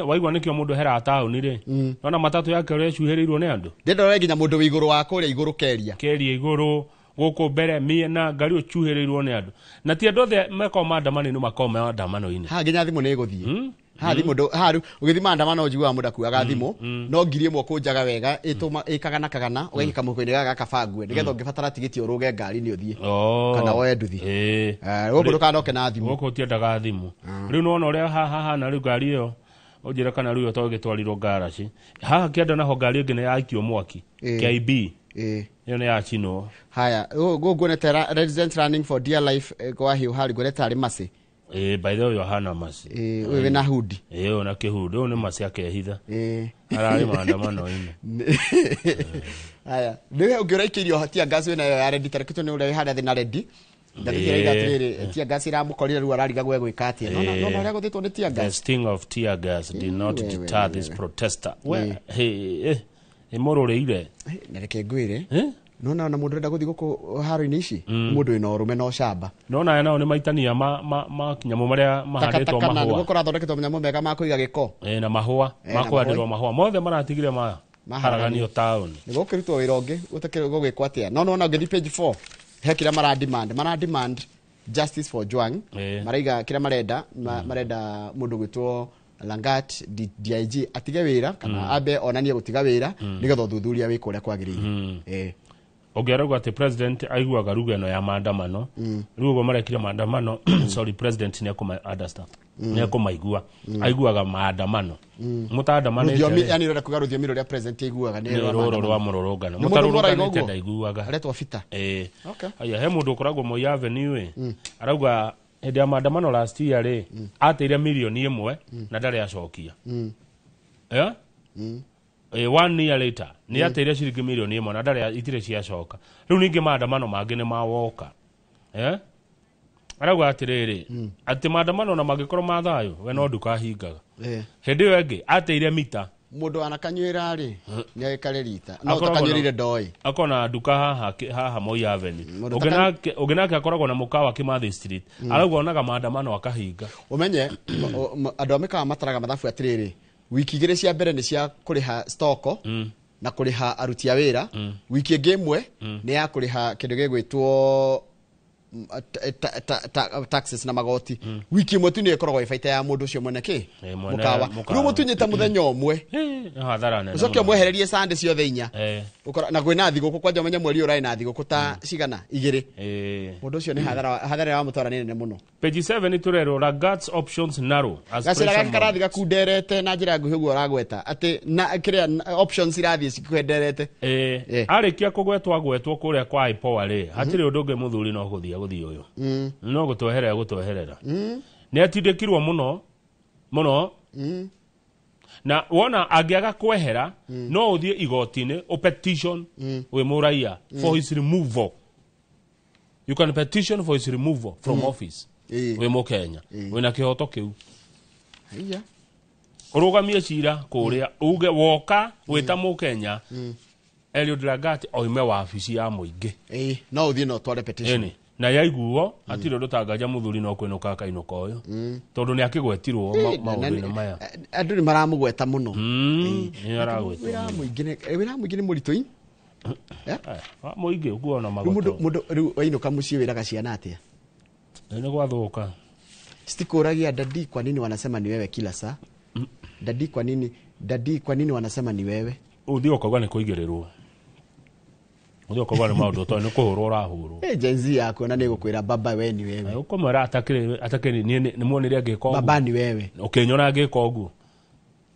waigwa nikio mundu hera tauni ri nona matatu yake ri cuhirirwo ni andu ndendore nginya mundu wi iguru wa kuria iguru keria iguru guku mbere mie na ngari ucuhirirwo ni andu na ti andu othe meko maandamano ni makome maandamano ini ha nginya thimu ni guthie ha thimu ndo haru ugithi maandamano njiguaga mundu akuaga thimu no ngiri imwe kunjaga wega ituma ikagana kagana ugekika mukoini gaga kabangwe nigetha ungibatara tigiti uruge ngari ni uthie kana woe nduthi guku ndukanoke na thimu guku tiendaga thimu riu nona uria haha na riu ngari iyo ujira kana riu to gitwarirwo garaci haha kienda naho ngari ingi ni yaikio mwaki KIB yo ni yachino haya gugu ne resident running for dear life kwa hiyo hali goreta ari masi by the way Yohana masi wewe na hudi ona kihudu ni masi akehitha arari maandamano ine haya niwe ungiraikirio hatia gas we na yo ready tarekito ni ule hada thina ready ndathikira igatiriri tia gas ira mukorire ru arariga gwe gwikatie no ria guthitwo ni tia gas the sting of tear gas did not deter this protester imorore nereke ngwire nona na mundu renda guthi guku haro-ini ici mundu ina urume no shamba nona nao ni maitania ma kinyamu maria mahanditwo mahua kana gukora thondeketwo nyamu mega ma kuiga giko na mahua makwandirwo mahua mothe maratigire maharaganio town ni gukirutwo wira ungi utakire gugikwa atia nona ngithi page 4 he kira mara demand justice for Juang maraiga kira marenda mundu gwitwo Lagat DIG atige wira kana abe onanie gutiga wira nigetha thuthuria wiko uria kwagirire ogeragwa ati president aiguaga rugeno ya maandamano rugo marekire maandamano sorry president ne kuma understand ne kuma igua aiguaga maandamano mutaandamano yani rora kugaruthia miro ria president aiguaga ne roro rwa murorogano mutarorogano tenda aiguaga aretwa fita okay aya he mundu koragwo Moi Avenue arauga hedi ya maandamano last year ri ateire milioni 1 na ndari acokia 1 year later ni ateire ciringi milioni 1 na ndari itire ciacoka riu ningi maandamano mangi ni mawoka arauga atiriri ati maandamano na magikorwo ma thayo we no nduka hingaga hindi yo engi ateire mita mundu anakanyuira ri ni aikare rita no takanyurire ndoi akona nduka haha Moi Avenue ugenake akoragwo na mukawa Kimathi Street arauga onaga maandamano akahinga umenye andu amekaga mataraga mathabu atiriri wiki igire cia mbere ni cia kuriha stoko na kuriha aruti a wira wiki gemwe ni ya kuriha kindu gigwitwo taxes na magoti wiki mwe tu ni ikoragwo ibaita ya mundu ucio mwene ki mukawa ru mutunyita muthenya umwe hathara nene ucoke mwehererie sande ciothe inya ukora na gwina thiguku kwanja menye mweri urai na thiguku ta cigana igiri mundu ucio ni hathara ya mutwara nene muno. Page 7 turero Ragats options narrow as pressure karathi gakunderete na njira nguhi guo ragweta ati na kiria options irathi cikwenderete arikia kugwetwo kuria kwa ipoa ri hatiri undu ungi muthuri no guthia uyu no gutweherera ni atindikirwo muno na wona angiaga kwehera no uthie igoti-ini o petition we muraia for his removal. You can petition for his removal from office we Mukenya wina kihoto kiu urugamie cira kuria uge woka wita Mukenya Eliud Lagat oime wa afisi ya muingi no uthie no tware petition na yaiguo atiro ndutangaja muthuri no kwinuka kainuka uyu tondu ni akigwetirwo maundu-ini maya andu ni maramugweta muno ni aragweta wira muingi ni muritui muingi uguo na magoto mundu riu wainuka mucii wiraga ciana atia ni gwathuka stikuragia dadi kwa nini wanasema ni wewe kila saa dadi kwa nini wanasema ni wewe uthio kogwa ni kuigirirwo uthio kogwa ni maundu to ni kuhurwo rahurwo jenzi yako na nigukwira baba we ni wewe uko mara atakiri ni muonire ngiko baba ni wewe ukinyora ngiko ogu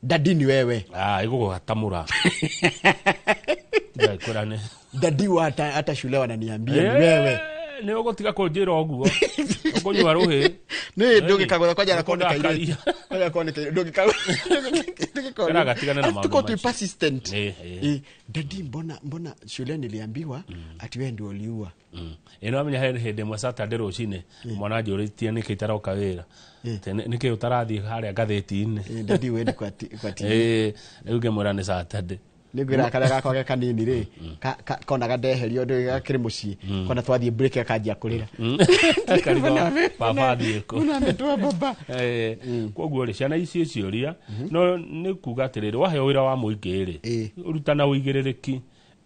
dadi ni wewe igugatamura kurane dadi hata shule wananiambia ni wewe ni ugotiga kunjira oguo ukunywa ruhi ni ndugikagwa kwa jana kone kaire kwa kone kaire ndugikagwa kana gatigana na mambo tuko persistent dadi mbona shule niliambiwa ati wewe ndio uliua ino amenya hede mwa Saturday rucine mwana njuritie ni kitaro kawira niki utarathi haria gatheti-ini dadi wewe kwa uge murane Saturday nigwira kare gakwa ge kanini ri kona gadeherio ndu gakiri mucii kona twathie break akajia kurira baba thieko una metwa baba koguo ri ciana ici cioria no ni kuga atiriri wahe wira wa muingi ri urutana uigiririki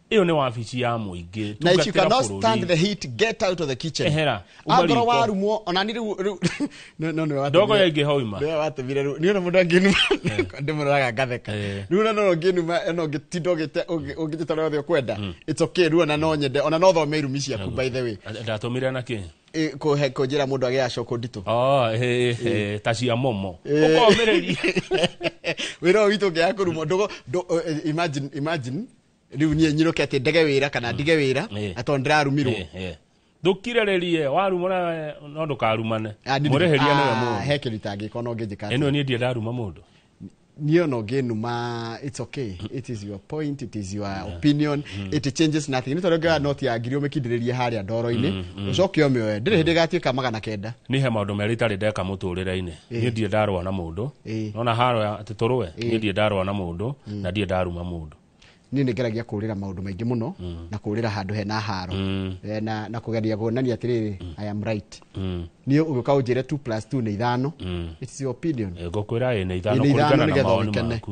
iyo ni wabici ya muingi na if you cannot stand the heat get out of the kitchen ehera agoro warumo ona ni no dogo ya ingi hoima ndio watu vile ni ona mundu anginu ndimuraga gatheka ni ona no nginu no ngitindogete ungitara thio kwenda it's okay ruona no nyende ona no thome irumisi yaku by the way ndatumira na ki ko njira mundu agia coko ndito tacia momo ukomereri wira witu ngia kurumo ndogo imagine riu nie nyiroke ati ndege wira kana ndige wira atondra rumirwo ndukirererie warumona no ndukarumane mureheria nawe mundu heke ritangi kono ngejika eno ni ndie ndaruma mundu niyo no genuma it's okay it is your point it is your opinion it changes nothing ni toronga not ya girio mekindirerie haria ndoro-ini ucoke omwe ndire hindi gatuika magana kenda ni he maundu meri tari ndeka muturire-ini ni ndie ndarwa na mundu nona haro ati turwe ni ndie ndarwa na mundu na ndie ndaruma mundu ni ngeragia kurira maundu maingi muno na kurira handu hena haro na kugeria kuonania atiriri I am right ni uguka ujire 2+2 ni 5 it's your opinion gokwira ni 5 kuringana na maoni maku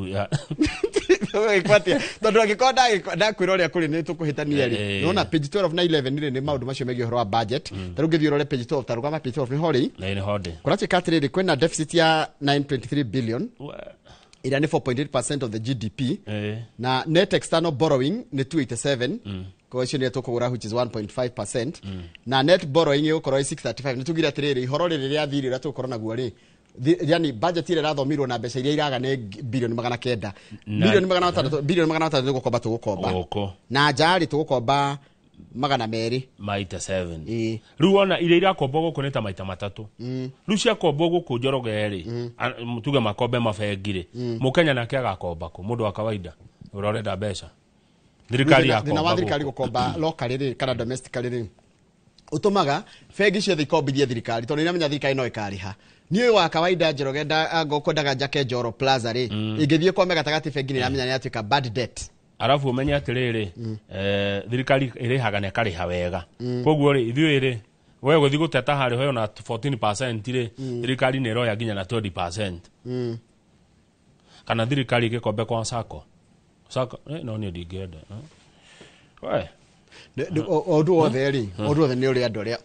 wewe kwatia tondu agikonda ndakwira uria kuri ni tukuhitania ri nona page 12 na 11 ni maundu macio megi horo wa budget taru ngithio rore page 12 tarugama page 12 ni hori ni hodi kurachi katiriri kwena deficit ya 923 billion ila ni 4.8% of the GDP na net external borrowing ni 287 kwa hiyo ni tukugura which is 1.5% na net borrowing yoko 635 ni tugira atiriri ihoro riri ya thiri ratu korona guari yani budget ile rathomirwo na mbeca iria iraga ni bilioni 900 bilioni 600 tugukomba na njari tugukomba magana meri maita 7 riu ona ile irakombo guku ni ta maita matatu riu cia kombo guku njorogeri tuge makombe mabengire Mukenya nake agakomba ku mundu wa kawaida urorenda mbeca thirikari yakomba na thirikari gukomba locally ri kana domestically utumaga bengi cio thikombithie thirikari tondu ina menya thirikari no ikariha ni wa kawaida njorogenda ngokwendaga Jake Njoro Plaza ri ingithie kwa megatagati bengi ni amenya ni atuika bad debt arafu umenya atiriri thirikari irihaga ne kariha wega koguo ri ithuiri we guthi guteta hari hoyo na 14% ri thirikari ne roya ginya na 20% kana thirikari gikombe kwa sako Saka no ni ndingenda. We. Ondu othe ri, ondu othe ni uri andu aria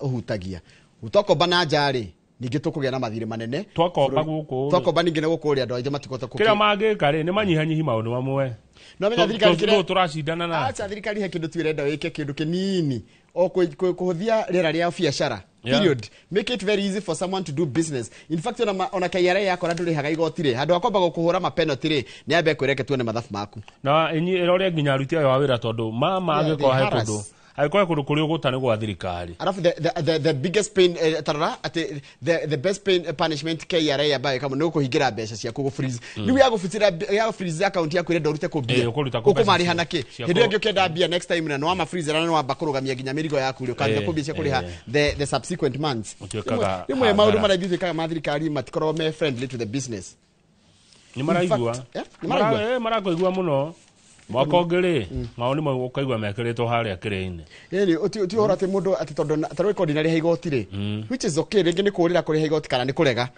uhutagia. Utokomba na njari, ningi tukugia na mathire manene. Twakomba guku. Twakomba ningi na guku uri andu aithe matikota kuki. Kira mangika ri ni manyihanyihi maundu mamwe. No menya thirikari kire turacindana na. Acha thirikari he kindu twirenda wike kindu kinini. O kuhuthia rera ria biashara. Period. Make it very easy for someone to do business. In fact, ona KRA yako na nduri haga igotire. Handu akomba gukuhura ma penalty ri, ni ambe kwireke tuone mathafu maku. Na enyi irore nginya aruti ayo awira tondu mama agiko he kundu. Agiko kundu kuri ugutane gwa thirikari. Alafu the biggest pain the best pain punishment KRA ambayo kama no kuhingira mbeca cia kugo freeze. Ni ya freeze account yaku ire ndorute ku bia. Ukumari hanake. Hindu ngio kenda bia next time na no ama freeze na no amba kurugamia nginya mirigo yaku ri ukanza ku bia cia kuriha the subsequent months. Nimwe maundu mara bithi kama mathirikari matikorwo me friendly to the business. Ni maraigua. Maraigua muno. Mwakongere maoni mau ukaigwa mekeretwo haria kirene. Yeni uti horate mundu ati tondu tarwe ordinary haigoti ri, which is okay, ringi ni kurira kuri haigoti kana ni kurega.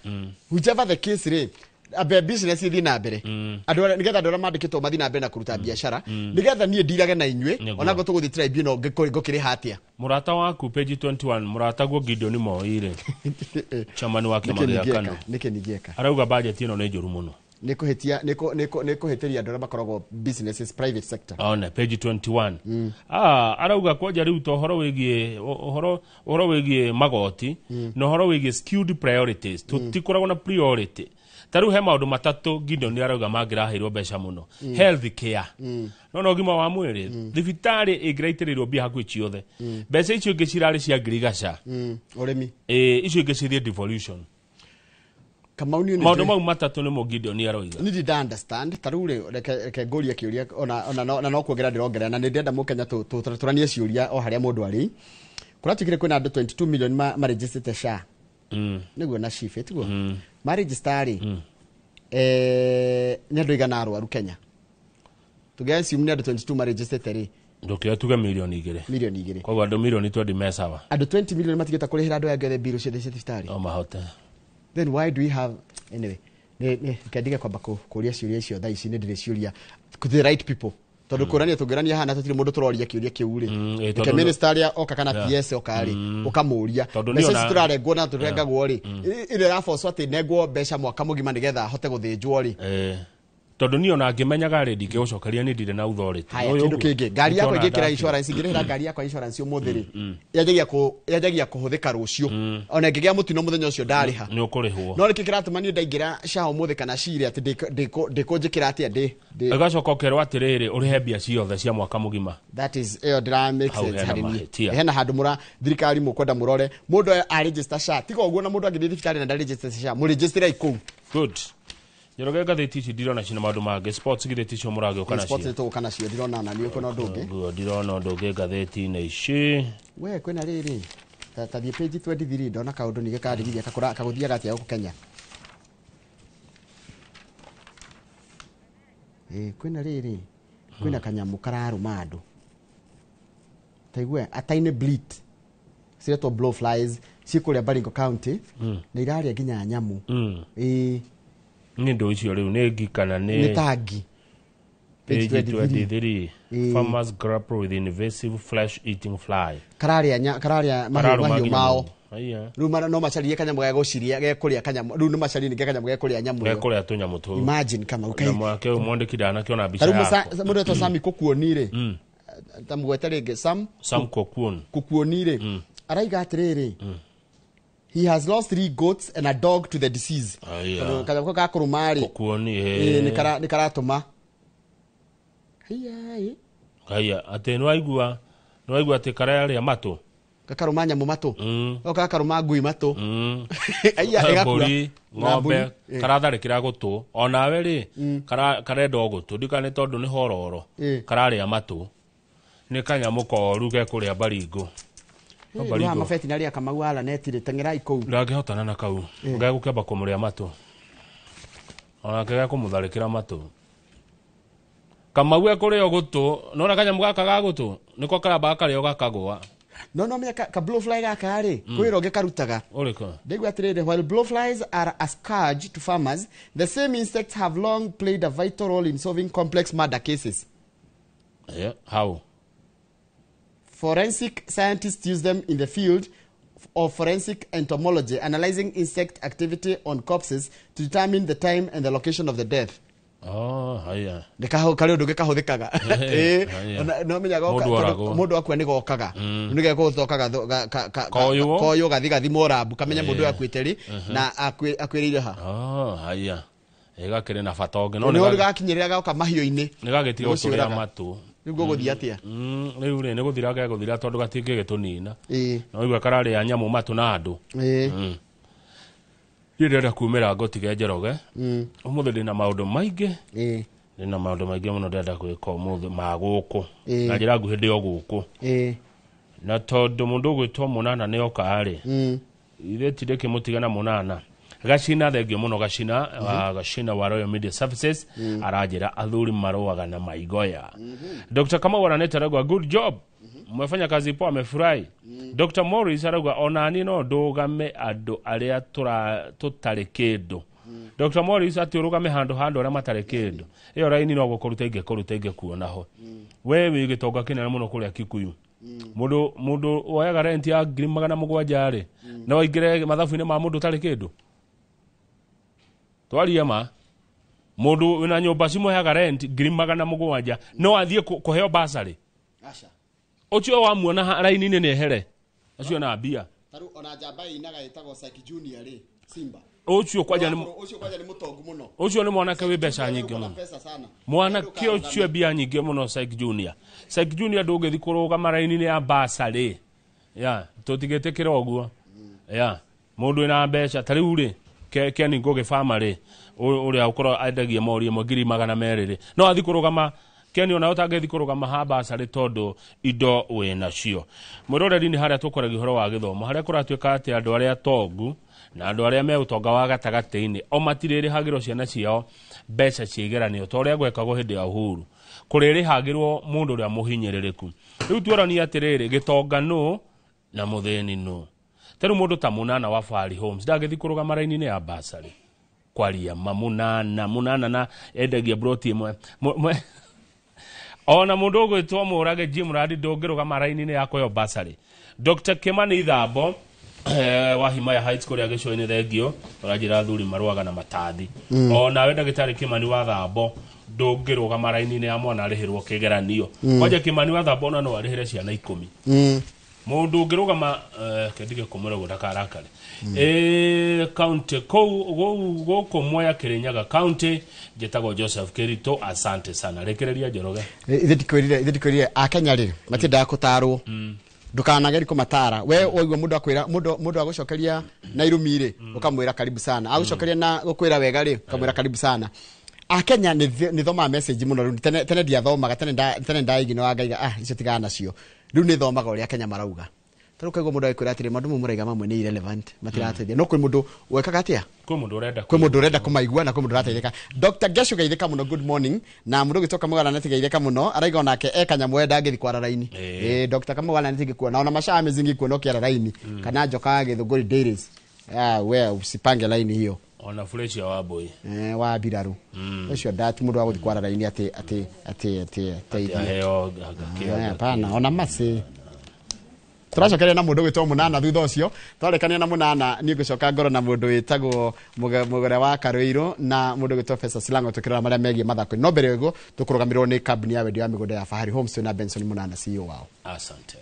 Whichever the case ri, abe business ithi na mbere. Andu nigetha andu mandikitwo mathi na mbere na kuruta biashara, nigetha nie ndirage na inywe, ona go tuguthi tribunal ngokiri hatia. Murata waku page 21 murata gwo Gideon Moire. Chamani wake magiakano. Nike nigieka. Arauga budget ino ni njuru muno. Nikuhitiria andu aria makoragwo businesses private sector. Ona page 21. Arauga kwanja riu to horo wigie magoti no horo wigie skewed priorities tutikoragwo na priority. Taru he maundu matatu Gideon arauga mangiraheirwo mbeca muno. Health care. No gima wa mwiri thibitari igreitirirwo bia haku ciothe. Mbeca icio ingi cirari cia ngirigaca. Urimi. Icio ingi cithie devolution. Maundu mau matatu ni mo Gideon aroiga. Ni did understand tarure reke ngoria kiuria ona no kuongera ndirongera na ndenda mukenya turanie ciuria o haria mundu ari. Kuratikire kwina andu 22 million ma registered SHA. Niguo na SHIF etiguo. Ma register ni andu igana arwaru Kenya. Tugesi umni andu 22 ma registered ri. Ndokia tuga milioni igire. Milioni igire. Kwa andu milioni 20 mesawa. Andu 20 million matigeta kurihira andu agere bill cia thibitari. O mahota. Then why do we have anyway? Kadiga kwa bako kuria ciuria icio thaa ici ni ndire ciuria to the right people. Tondu kurania tungirania hana tutire mundu turoria kiuria kiuri. Ke minister ya oka kana PS okari ukamuria. Message turarengwo na turengagwo ri. Ile rafa swati negwo mbeca mwaka mugima nigetha hote guthinjwo ri. Tondu ni ona ngimenyaga ready ke ucokeria ni ndire na authority. Kindu kingi ngari yakwa ingikira insurance ingirira ngari yakwa insurance umuthiri. Yajagia kuhuthika rucio. Ona ngigia mutino muthenya ucio ndariha. Ni ukurihwo. No rikikiratuma ni ndaingira SHA umuthi kana ciri ati ndikunjikira ati ndi. Agacoka kerwo atiriri urihe bia ciothe cia mwaka mugima. That is drama make sense harimi. Hena handu mura thirikari mukwenda murore mundu a register SHA tiga uguo na mundu angithi thibitari na register SHA mu register iku. Good. Yeroge gatheti ci dirona cina maundu mage sports gatheti cio murage ukana cio. Sports to ukana cio dirona na ni uko na ndungi. Dirona ndungi gatheti na ici. We kwena riri. Tathie page 23 ndona kaundu ni gikadirithia kakura kaguthia gatia uko Kenya. Kwena riri. Kwena kanyamu kararuma andu. Taigwe ataine bleat. Sireto blowflies cikuria Baringo County na iraria nginya nyamu. Ni ndo icio riu ni ngikana ni tagi. Page 23. Farmers grapple with invasive flesh eating fly. Kararia mahiu mao. Aya. Ruma no macharie kanyamu ga guciria ge kuria kanyamu. Ru no macharie ni kanyamu ge kuria nyamu. Ge kuria tunyamu tu. Imagine kama ukai. Na mwake umonde kidana kiona bicha yako. Mundu to Sami kukuonire. Tamugweta rege Sam kukuonire. Araiga atiriri. He has lost 3 goats and a dog to the disease. Kanyamu ka kurumari. Kukuoni ni karatuma. Haya ate no aigua ate karaya mato. Kakarumanya mu mato. Oka karuma ngui mato. Aya egakura. Ng'ombe karatharikira gutu onawe ri karenda gutu ndikane tondu ni hororo kararia mato ni kanyamu koru ge kuria Baringo. Baringo mafeti naria Kamau ala netire tengerai kou ndangihotana na kau ngagukeba kumuria mato ona kega kumutharikira mato Kamau ekuria gutu nona kanyamu gaka ga gutu niko karamba kario gakagwa no menya ka blowfly gaka ri kwiroge karutaga Oriko. Ndegu atirire, while blowflies are a scourge to farmers, the same insects have long played a vital role in solving complex murder cases. Yeah, how? Forensic scientists use them in the field of forensic entomology, analyzing insect activity on corpses to determine the time and the location of the death. Oh, haya. Ndikaho kale undu gikahuthikaga no menya mundu akwa ni gokaga nige guthokaga koyo gathi morabu kamenya mundu akwiteri na akwirire ha haya egakire na fatonge no ni gakinyirira gauka mahio-ini ni gagetiga guturia matu niguo guthi atia riu ri ni guthira tondu gatingi gitunina no igwa karari ya nyamu matu na andu Yirera kumera gotige Njoroge. Umuthi ndina maundu maingi. Ndina maundu maingi muno ndenda gwika umuthi maguku. Na njira nguhi ndio guku. Na tondu mundu gwitwo Munana ni oka ari. Ithe tinde kimutigana Munana. Gacina thengio muno gacina wa Royal Media Services arajira athuri maruaga na maigoya. Dr. Kamau ananetaragwa good job. Mwefanya kazi poa amefurahi. Dr. Morris arauga onani no ndugame andu aria tutari kindu. Dr. Morris atiurugame handu aria matari kindu. Iyo raini no gukuruta inge kuona ho. Wewe gitonga kinene muno kuria Kikuyu. Mundu oyaga rent ya 700 ari. No ingire mathabu-ini ma mundu tari kindu. Twaria ma mundu wina nyumba cimoyaga rent 700 no athie kuheo basari. Acha. Ocho wa muona raini ni ehere. Acio na bia. Taru ona jamba inaga itago Saki Junior ri Simba. Ocho kwaja ni mutongu muno. Ocho ni mwanake we beca nyingi muno. Mwanake ocho bia nyingi muno Saki Junior. Saki Junior ndugithi kuruga maraini ni ya basari. Ya, tutigetekera oguo. Ya, mundu ina beca tari uri ke ni ngoge family uria ukoro aendagia mori 200 ri. No athi kurugama Keni ona utangethi kurugama habasari tondu indo we nacio. Muroreri ni haria tukoragi horo wa githomo haria kuratuika ati andu aria tongu na andu aria me utonga wa gatagati-ini o matiriri hagiro ciana ciao beca ciegeranio to ria gwekagwo hindi ya uhuru kuriri hagirwo mundu uria muhinyiririku. Riu tuorania atiriri gitonga no na mutheni no. Teru mundu ta Munana wa Fari Homes ndagethi kurugama raini-ini ya basari kwaria Munana na endagia broti mwe ona mundu gwitwo Murage Jim Radi ndongiruga maraini-ini yako yo basari. Dr. Kimani Thambo wa Himaya Heights kuria gicoini thengio urajira athuri maruaga na matathi. Ona we ndagitari Kimani wa Thambo ndongiruga maraini-ini ya mwana arihirwo kigeranio. Kwaja Kimani wa Thambo no arihire ciana 10. Mundu ngirugama kendige kumura gudakarakare. County go Mwea Kirinyaga County jetagwo Joseph Kerito asante sana rekereria Njoroge. Ithikwirire Akenya ri matinda kutarwo. Ndukanageri kumatara we oigwa mundu agucokeria na irumire ukamwira karibu sana agucokeria na gukwira wega ri ukamwira karibu sana. Akenya ni thoma message muno tene dia thomaga tene ndaigi no angaiga icio tigana nacio riu ni thomaga uria Kenya marauga taru kaigwa mundu aikwira atiri mandu mumuraiga mamwe ni irrelevant matirateithia no kwi mundu wekaga atia kwi mundu urenda kumaigua na kwi mundu rateithika. Dr. Geshu gaithika muno good morning na mundu gitoka Mugala natigaithika muno araiga onake ekanya mwenda ngithi kwara raini Dr. Kamugala natigikuona ona mashaa mezingi kuona kiara raini kana njoka githuguri dairies we usipange laini hiyo ona fresh ya waboi wa biraru ucio ndati mundu aguthi kwara raini ati heo hapana ona mase turacokeria na mundu gwitwo Munana thutha ucio twarekania na Munana ni ngucoka ngoro na mundu witagwo mugore wa Karuiru na mundu gwitwo Pesa Silango tukirora maria megie mathako no mbere ego tukurugamirwo ni company ya wedio ya migunda ya Fahari Homes na Benson Munana CEO wao. Asante.